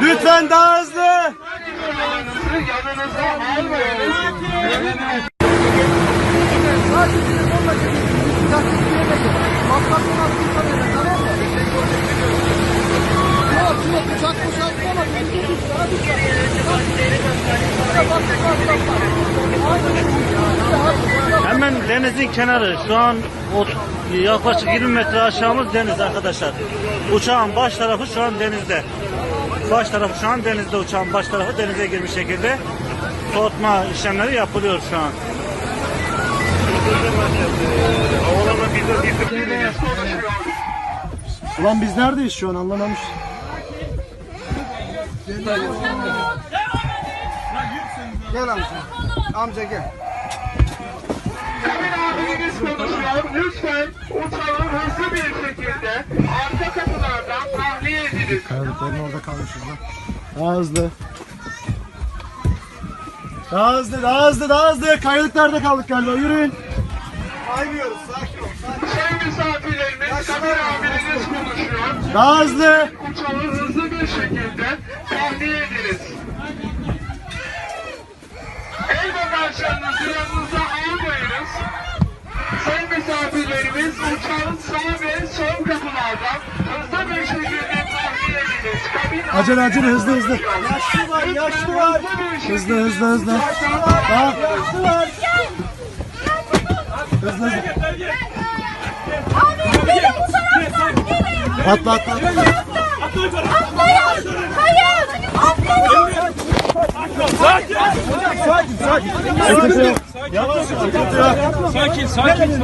Lütfen daha hızlı. Yanınıza almayınız. Hemen denizin kenarı. Şu an yaklaşık 20 metre aşağımız deniz arkadaşlar. Uçağın baş tarafı şu an denizde. Baş tarafı şu an denizde, uçağın baş tarafı denize girmiş şekilde soğutma işlemleri yapılıyor şu an. Ulan biz neredeyiz şu an anlamamış. Gel amca. Amca gel. Abiniz konuşuyor. Lütfen uçağı hızlı bir şekilde arka kapılardan tahliye ediniz. Kayalıkların orada kalmışız lan. Daha hızlı. Daha hızlı, daha hızlı, daha hızlı. Kayalıklarda kaldık galiba. Yürüyün. Kaymıyoruz. Sakin ol. Sayın misafirlerimiz, Kamer abiniz konuşuyor. Daha hızlı. Uçağı hızlı bir şekilde tahliye ediniz. El bagajlarınızı yanınıza almayınız. Sayın misafirlerimiz, uçağın sağ ve sol kapılardan hızlı bir şekilde tahliye ediniz. Kabin Acele acele hızlı hızlı. Yaşlı var, yaşlı var. Hızlı hızlı hızlı. Daha. Yaşlı var. Hızlı hızlı. Abi gelin bu taraftan gelin. Atla atla. Atlayın. Hayır. Atlayın. Sakin sakin. Yavaş yavaş. Sakin sakin.